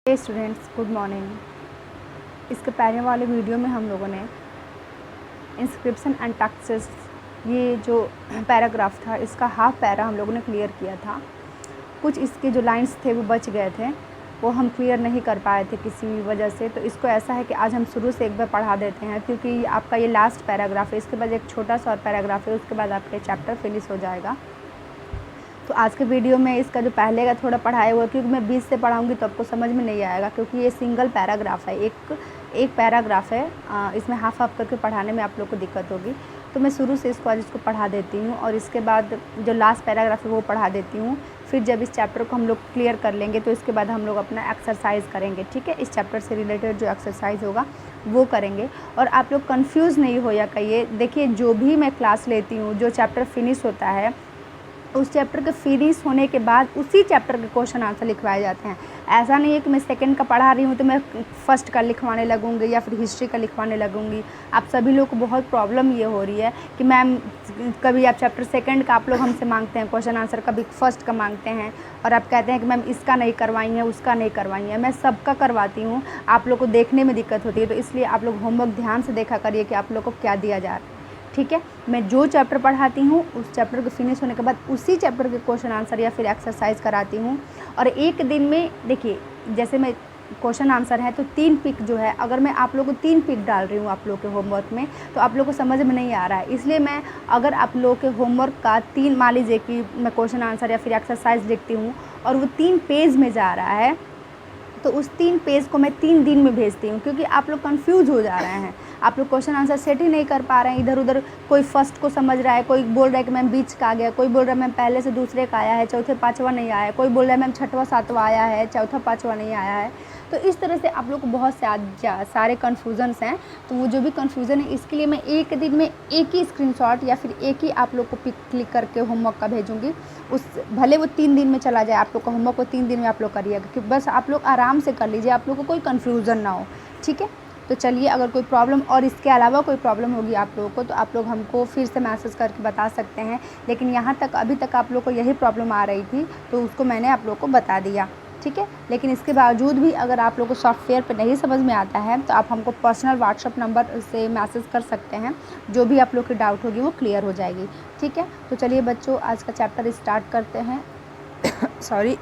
हे students, good morning. इसके पहले वाले वीडियो में हम लोगों ने इंस्क्रिप्शन एंड टैक्सेस ये जो पैराग्राफ था इसका हाफ पैरा हम लोगों ने क्लियर किया था। कुछ इसके जो लाइंस थे वो बच गए थे, वो हम क्लियर नहीं कर पाए थे किसी वजह से। तो इसको ऐसा है कि आज हम शुरू से एक बार पढ़ा देते हैं, क्योंकि आपका ये लास्ट पैराग्राफ है। इसके बाद एक छोटा सा और पैराग्राफ है, उसके बाद आपका चैप्टर फिनिश हो जाएगा। तो आज के वीडियो में इसका जो पहले का थोड़ा पढ़ाया हुआ, क्योंकि मैं 20 से पढ़ाऊँगी तो आपको समझ में नहीं आएगा, क्योंकि ये सिंगल पैराग्राफ है, एक पैराग्राफ है। इसमें हाफ करके पढ़ाने में आप लोग को दिक्कत होगी। तो मैं शुरू से इसको आज इसको पढ़ा देती हूँ और इसके बाद जो लास्ट पैराग्राफ है वो पढ़ा देती हूँ। फिर जब इस चैप्टर को हम लोग क्लियर कर लेंगे तो इसके बाद हम लोग अपना एक्सरसाइज करेंगे, ठीक है। इस चैप्टर से रिलेटेड जो एक्सरसाइज होगा वो करेंगे। और आप लोग कंफ्यूज नहीं हो या कहिए, देखिए जो भी मैं क्लास लेती हूँ, जो चैप्टर फिनिश होता है उस चैप्टर के फिनिश होने के बाद उसी चैप्टर के क्वेश्चन आंसर लिखवाए जाते हैं। ऐसा नहीं है कि मैं सेकंड का पढ़ा रही हूँ तो मैं फर्स्ट का लिखवाने लगूँगी या फिर हिस्ट्री का लिखवाने लगूँगी। आप सभी लोग को बहुत प्रॉब्लम ये हो रही है कि मैम कभी आप चैप्टर सेकंड का आप लोग हमसे मांगते हैं क्वेश्चन आंसर, कभी फर्स्ट का मांगते हैं और आप कहते हैं कि मैम इसका नहीं करवाई है, उसका नहीं करवाई है। मैं सबका करवाती हूँ, आप लोग को देखने में दिक्कत होती है। तो इसलिए आप लोग होमवर्क ध्यान से देखा करिए कि आप लोग को क्या दिया जा रहा है, ठीक है। मैं जो चैप्टर पढ़ाती हूँ उस चैप्टर के फिनिश होने के बाद उसी चैप्टर के क्वेश्चन आंसर या फिर एक्सरसाइज कराती हूँ। और एक दिन में देखिए, जैसे मैं क्वेश्चन आंसर है तो 3 पिक जो है, अगर मैं आप लोगों को 3 पिक डाल रही हूँ आप लोग के होमवर्क में तो आप लोग को समझ में नहीं आ रहा है। इसलिए मैं अगर आप लोग के होमवर्क का 3, मान लीजिए कि मैं क्वेश्चन आंसर या फिर एक्सरसाइज लिखती हूँ और वो 3 पेज में जा रहा है, तो उस 3 पेज को मैं 3 दिन में भेजती हूँ, क्योंकि आप लोग कंफ्यूज हो जा रहे हैं। आप लोग क्वेश्चन आंसर सेट ही नहीं कर पा रहे हैं, इधर उधर कोई फर्स्ट को समझ रहा है, कोई बोल रहा है कि मैम बीच का आ गया, कोई बोल रहा है मैम पहले से दूसरे का आया है, चौथे पाँचवा नहीं आया है, कोई बोल रहा है मैम छठवां सातवां आया है, चौथा पाँचवा नहीं आया है। तो इस तरह से आप लोग को बहुत सारे कन्फ्यूज़न्स हैं। तो वो जो भी कन्फ्यूज़न है इसके लिए मैं एक दिन में एक ही स्क्रीनशॉट या फिर एक ही आप लोग को पिक क्लिक करके होमवर्क का भेजूँगी। उस भले वो 3 दिन में चला जाए, आप लोग का होमवर्क को 3 दिन में आप लोग करिएगा, कि बस आप लोग आराम से कर लीजिए, आप लोग को कोई कन्फ्यूज़न ना हो, ठीक है। तो चलिए, अगर कोई प्रॉब्लम और इसके अलावा कोई प्रॉब्लम होगी आप लोगों को तो आप लोग हमको फिर से मैसेज करके बता सकते हैं। लेकिन यहाँ तक अभी तक आप लोग को यही प्रॉब्लम आ रही थी तो उसको मैंने आप लोग को बता दिया, ठीक है। लेकिन इसके बावजूद भी अगर आप लोग को सॉफ्टवेयर पे नहीं समझ में आता है तो आप हमको पर्सनल व्हाट्सअप नंबर से मैसेज कर सकते हैं, जो भी आप लोग की डाउट होगी वो क्लियर हो जाएगी, ठीक है। तो चलिए बच्चों, आज का चैप्टर स्टार्ट करते हैं। सॉरी,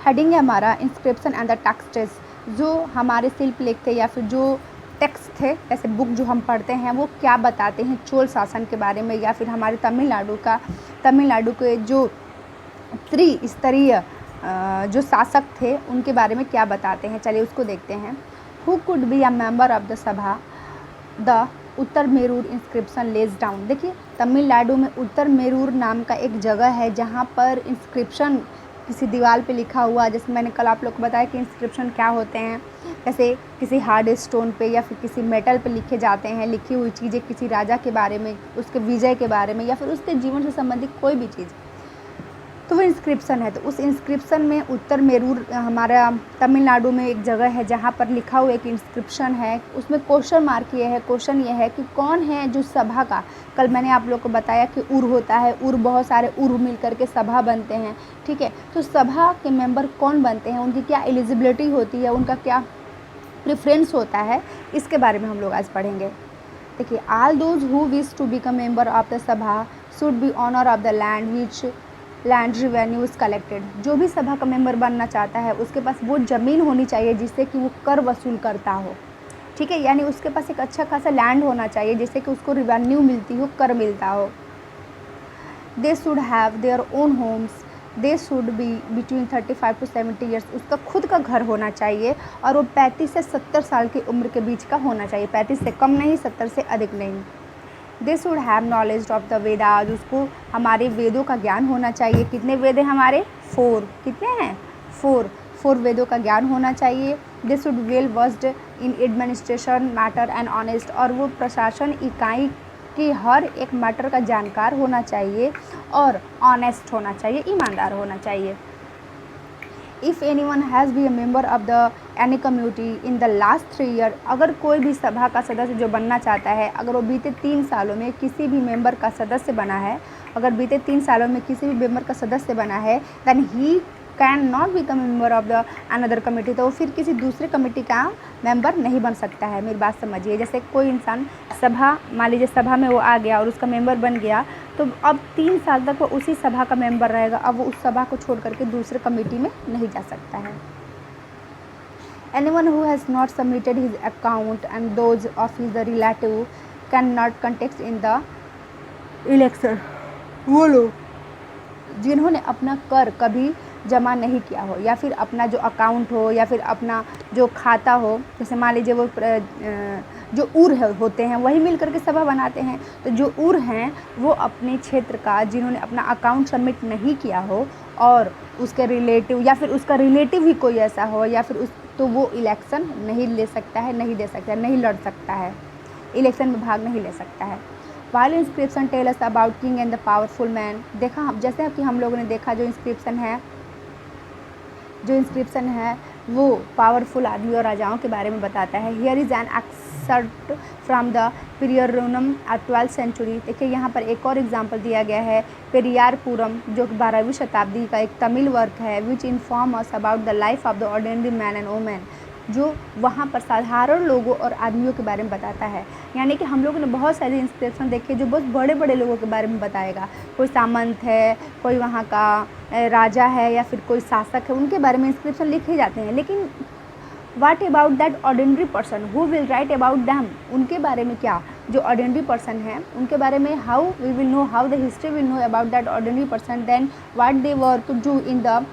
हेडिंग है हमारा इंस्क्रिप्शन एंड द टेक्स्ट्स। जो हमारे शिल्पलेख थे या फिर जो टेक्स्ट थे, ऐसे बुक जो हम पढ़ते हैं, वो क्या बताते हैं चोल शासन के बारे में, या फिर हमारे तमिलनाडु के जो त्रिस्तरीय जो शासक थे उनके बारे में क्या बताते हैं। चलिए उसको देखते हैं। Who could be a member of the sabha the Uttaramerur inscription lays down. देखिए, तमिलनाडु में उत्तर मेरूर नाम का एक जगह है जहाँ पर इंस्क्रिप्शन किसी दीवार पे लिखा हुआ, जैसे मैंने कल आप लोग को बताया कि इंस्क्रिप्शन क्या होते हैं, जैसे किसी हार्ड स्टोन पे या फिर किसी मेटल पे लिखे जाते हैं, लिखी हुई चीज़ें किसी राजा के बारे में, उसके विजय के बारे में या फिर उसके जीवन से संबंधित कोई भी चीज़, तो वो इंस्क्रिप्शन है। तो उस इंस्क्रिप्शन में उत्तर मेरूर हमारा तमिलनाडु में एक जगह है जहाँ पर लिखा हुआ एक इंस्क्रिप्शन है। उसमें क्वेश्चन ये है कि कौन है जो सभा का, कल मैंने आप लोग को बताया कि उर होता है, उर बहुत सारे उर मिल करके सभा बनते हैं, ठीक है। तो सभा के मेंबर कौन बनते हैं, उनकी क्या एलिजिबिलिटी होती है, उनका क्या प्रेफरेंस होता है, इसके बारे में हम लोग आज पढ़ेंगे। देखिए, all those who wish to become member of the sabha should be owner of the land which land revenue is collected. जो भी सभा का मेंबर बनना चाहता है उसके पास वो ज़मीन होनी चाहिए जिससे कि वो कर वसूल करता हो, ठीक है। यानी उसके पास एक अच्छा खासा लैंड होना चाहिए जिससे कि उसको रिवेन्यू मिलती हो, कर मिलता हो। They should have there own homes, they should be between 35 to 70 years. उसका खुद का घर होना चाहिए और वो 35 से 70 साल की उम्र के बीच का होना चाहिए, 35 से कम नहीं, 70 से अधिक नहीं। दे should have knowledge of the Vedas. उसको हमारे वेदों का ज्ञान होना चाहिए। कितने वेद हैं हमारे? 4। कितने हैं? 4 वेदों का ज्ञान होना चाहिए। They should well versed in administration matter and honest. और वो प्रशासन इकाई की हर एक मैटर का जानकार होना चाहिए और ऑनेस्ट होना चाहिए, ईमानदार होना चाहिए। If any one has be a member of the any community in the last 3 year. अगर कोई भी सभा का सदस्य जो बनना चाहता है, अगर वो बीते 3 सालों में किसी भी मेंबर का सदस्य बना है, अगर बीते 3 सालों में किसी भी मेंबर का सदस्य बना है, then he can not become member of the another committee, तो वो फिर किसी दूसरे कमेटी का मेंबर नहीं बन सकता है। मेरी बात समझिए, जैसे कोई इंसान सभा, मान लीजिए सभा में वो आ गया और उसका मेंबर बन गया, तो अब 3 साल तक वो उसी सभा का मेंबर रहेगा। अब वो उस सभा को छोड़ करके दूसरे कमेटी में नहीं जा सकता है। Anyone who has not submitted his account and those of his relative cannot contest in the election। वो लोग जिन्होंने अपना कर कभी जमा नहीं किया हो, या फिर अपना जो अकाउंट हो, या फिर अपना जो खाता हो, जैसे मान लीजिए वो जो ऊर होते हैं वही मिल करके सभा बनाते हैं, तो जो ऊर हैं वो अपने क्षेत्र का जिन्होंने अपना अकाउंट सबमिट नहीं किया हो और उसके रिलेटिव, या फिर उसका रिलेटिव ही कोई ऐसा हो, या फिर उस, तो वो इलेक्शन नहीं ले सकता है, नहीं दे सकता है, नहीं लड़ सकता है, इलेक्शन में भाग नहीं ले सकता है। While inscription tell us about king and the powerful man. देखा, जैसे कि हम लोगों ने देखा जो इंस्क्रिप्शन है वो पावरफुल आदमी और राजाओं के बारे में बताता है। Here is an excerpt from the Periyapuranam 12th century. देखिए यहाँ पर एक और एग्जांपल दिया गया है, पेरियारपुरम, जो 12वीं शताब्दी का एक तमिल वर्क है, which inform us about the life of the ordinary man and women, जो वहाँ पर साधारण लोगों और आदमियों के बारे में बताता है। यानी कि हम लोगों ने बहुत सारे इंस्क्रिप्शन देखे जो बहुत बड़े बड़े लोगों के बारे में बताएगा, कोई सामंत है, कोई वहाँ का राजा है, या फिर कोई शासक है, उनके बारे में इंस्क्रिप्शन लिखे जाते हैं। लेकिन what about that ordinary person who will write about them, उनके बारे में क्या, जो ऑर्डिनरी पर्सन है उनके बारे में, how we will know, how the history will know about that ordinary person, then what they were to do in the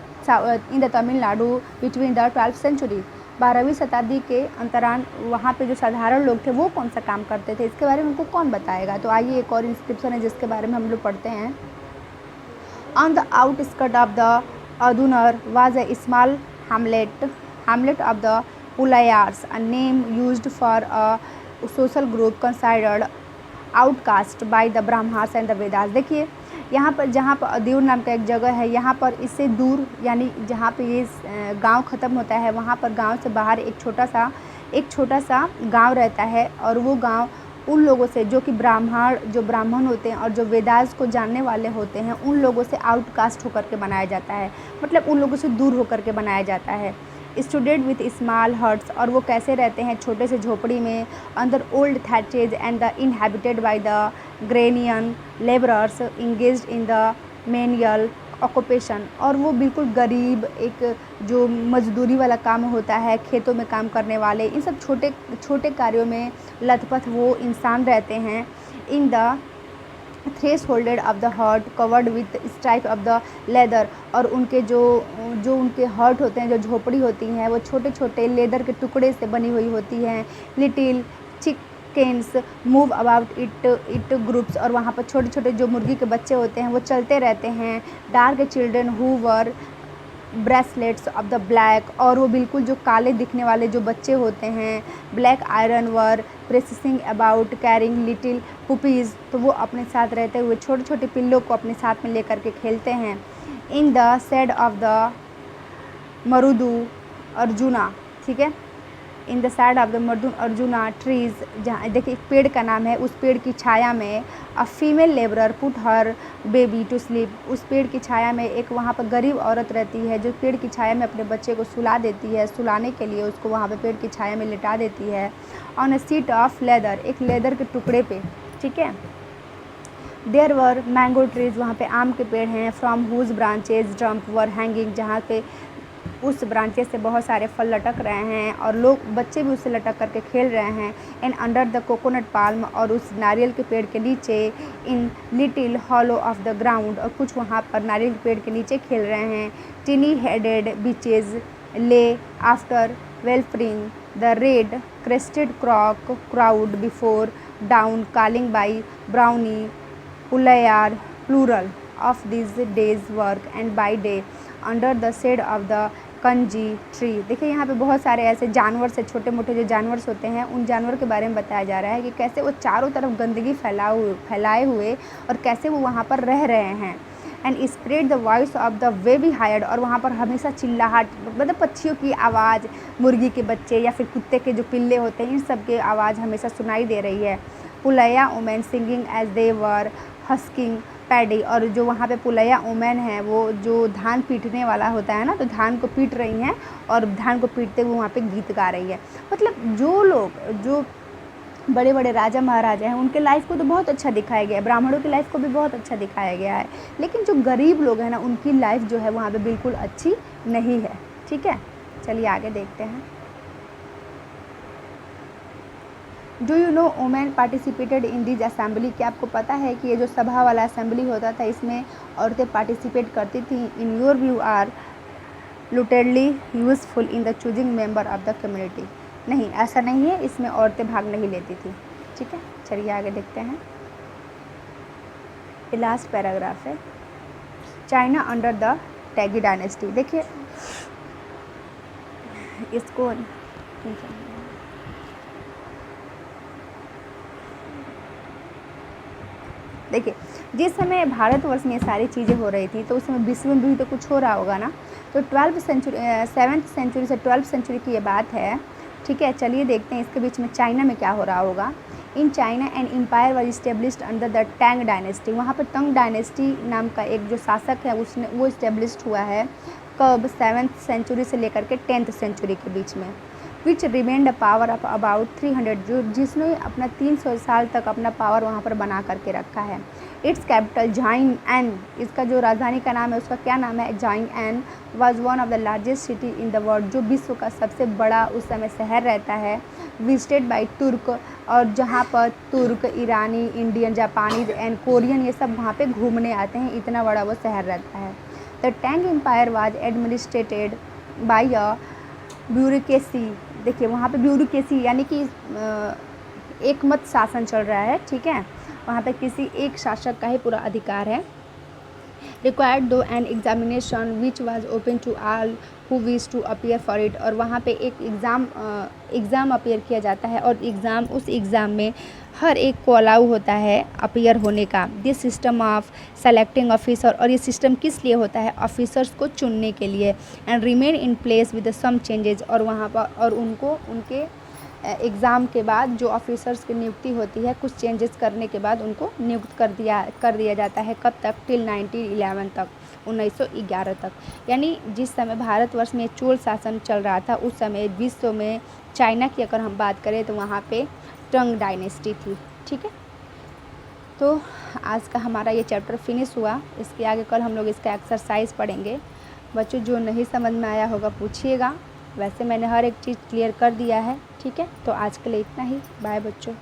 Tamil Nadu between the 12th century. 12वीं शताब्दी के अंतरान वहाँ पे जो साधारण लोग थे वो कौन सा काम करते थे, इसके बारे में उनको कौन बताएगा। तो आइए एक और इंस्क्रिप्शन है जिसके बारे में हम लोग पढ़ते हैं। On the outskirt of the Adanur was a small hamlet of the Pulayars, a name used for a social group considered outcast by the Brahmas and the Vedas। देखिए यहाँ पर, जहाँ पर अदूर नाम का एक जगह है, यहाँ पर इससे दूर, यानी जहाँ पे ये गांव ख़त्म होता है, वहाँ पर गांव से बाहर एक छोटा सा गांव रहता है, और वो गांव उन लोगों से जो कि ब्राह्मण होते हैं और जो वेदास को जानने वाले होते हैं, उन लोगों से आउटकास्ट होकर के बनाया जाता है, मतलब उन लोगों से दूर होकर के बनाया जाता है। स्टूडेंट विथ स्मॉल हट्स, और वो कैसे रहते हैं, छोटे से झोपड़ी में, अंदर old thatches and the inhabited by the granian labourers engaged in the manual occupation, और वो बिल्कुल गरीब, एक जो मजदूरी वाला काम होता है, खेतों में काम करने वाले, इन सब छोटे छोटे कार्यों में लथपथ वो इंसान रहते हैं। In the thresholded of the hut covered with stripe of the leather, और उनके जो उनके हर्ट होते हैं, जो झोपड़ी होती हैं, वो छोटे छोटे लेदर के टुकड़े से बनी हुई होती हैं। Little chickens move about it groups, और वहाँ पर छोटे छोटे जो मुर्गी के बच्चे होते हैं वो चलते रहते हैं। Dark children who were bracelets of the black, और वो बिल्कुल जो काले दिखने वाले जो बच्चे होते हैं, black iron were pressing about carrying little puppies, तो वो अपने साथ रहते हुए छोटे छोटे पिल्लों को अपने साथ में लेकर के खेलते हैं। In the shade of the marudu arjuna, ठीक है, in the side of the marudu arjuna trees, जहाँ देखिए पेड़ का नाम है, उस पेड़ की छाया में a female labourer put her baby to sleep, उस पेड़ की छाया में एक वहाँ पर गरीब औरत रहती है जो पेड़ की छाया में अपने बच्चे को सुला देती है, सुलाने के लिए उसको वहाँ पे पेड़ की छाया में लिटा देती है। On a seat of leather, एक लेदर के टुकड़े पे, ठीक है। देयर वर मैंगो ट्रीज, वहाँ पे आम के पेड़ हैं। From whose branches drums were hanging, जहाँ पे उस ब्रांचेस से बहुत सारे फल लटक रहे हैं और लोग बच्चे भी उससे लटक करके खेल रहे हैं। And under the coconut palm, और उस नारियल के पेड़ के नीचे, in little hollow of the ground, और कुछ वहाँ पर नारियल के पेड़ के नीचे खेल रहे हैं। Tiny headed beeches lay after wailing the red crested crowd before dawn calling by brawny Pulaiyar plural of this days work and by day under the shade of the kanji tree. देखिए यहाँ पे बहुत सारे ऐसे जानवर से, छोटे मोटे जो जानवर होते हैं, उन जानवर के बारे में बताया जा रहा है कि कैसे वो चारों तरफ गंदगी फैलाए हुए और कैसे वो वहाँ पर रह रहे हैं। And spread the voice of the way B hired, और वहाँ पर हमेशा चिल्लाहट, मतलब पक्षियों की आवाज़, मुर्गी के बच्चे या फिर कुत्ते के जो पिल्ले होते हैं, इन सब की आवाज़ हमेशा सुनाई दे रही है। Pulaiya women singing as they were husking paddy, और जो वहाँ पे पुलैया वुमेन है वो जो धान पीटने वाला होता है ना, तो धान को पीट रही हैं और धान को पीटते हुए वहाँ पे गीत गा रही है। मतलब जो लोग जो बड़े बड़े राजा महाराजा हैं उनके लाइफ को तो बहुत अच्छा दिखाया गया है, ब्राह्मणों की लाइफ को भी बहुत अच्छा दिखाया गया है, लेकिन जो गरीब लोग हैं ना उनकी लाइफ जो है वहाँ पे बिल्कुल अच्छी नहीं है। ठीक है, चलिए आगे देखते हैं। Do you know women participated in this assembly? क्या आपको पता है कि ये जो सभा वाला असेंबली होता था इसमें औरतें पार्टिसिपेट करती थी? इन योर व्यू आर लुटेडली useful in the choosing member of the community? नहीं, ऐसा नहीं है, इसमें औरतें भाग नहीं लेती थी। ठीक है, चलिए आगे देखते हैं। ये लास्ट पैराग्राफ है, चाइना अंडर द टैगी डायनेस्टी। देखिए इसको देखिए, जिस समय भारतवर्ष में सारी चीज़ें हो रही थी तो उस समय विश्व में भी तो कुछ हो रहा होगा ना। तो 7th सेंचुरी से 12th सेंचुरी की ये बात है। ठीक है, चलिए देखते हैं इसके बीच में चाइना में क्या हो रहा होगा। In China an empire was established under the Tang dynasty. वहाँ पर तंग डायनेस्टी नाम का एक जो शासक है उसने वो इस्टेब्लिश्ड हुआ है कब? 7th सेंचुरी से लेकर के 10th सेंचुरी के बीच में। विच रिमेंड पावर ऑफ अबाउट 300, जो जिसने अपना 300 साल तक अपना पावर वहाँ पर बना करके रखा है। इट्स कैपिटल जाइंग एन, इसका जो राजधानी का नाम है उसका क्या नाम है? जाइंग एन was one of the largest city in the world, जो विश्व का सबसे बड़ा उस समय शहर रहता है। विजिटेड बाई तुर्क, और जहाँ पर तुर्क, ईरानी, इंडियन, जापानीज एंड कोरियन ये सब वहाँ पे घूमने आते हैं, इतना बड़ा वो शहर रहता है। The Tang empire was administered by a bureaucracy. देखिए वहाँ पे ब्यूरोक्रेसी यानी कि एक मत शासन चल रहा है। ठीक है, वहाँ पे किसी एक शासक का ही पूरा अधिकार है। Required to an examination which was open to all who wish to appear for it, और वहाँ पे एक एग्ज़ाम अपीयर किया जाता है और उस एग्ज़ाम में हर एक को अलाउ होता है अपीयर होने का। This system of selecting officer, और ये सिस्टम किस लिए होता है? ऑफिसर्स को चुनने के लिए। And remain in place with some changes, और वहाँ पर और उनके एग्ज़ाम के बाद जो ऑफिसर्स की नियुक्ति होती है कुछ चेंजेस करने के बाद उनको नियुक्त कर दिया जाता है। कब तक? टिल 1911 तक, 1911 तक। यानी जिस समय भारतवर्ष में चोल शासन चल रहा था उस समय विश्व में चाइना की अगर हम बात करें तो वहाँ पे टंग डायनेस्टी थी। ठीक है, तो आज का हमारा ये चैप्टर फिनिश हुआ। इसके आगे कल हम लोग इसका एक्सरसाइज पढ़ेंगे। बच्चों जो नहीं समझ में आया होगा पूछिएगा, वैसे मैंने हर एक चीज़ क्लियर कर दिया है। ठीक है, तो आज के लिए इतना ही। बाय बच्चों।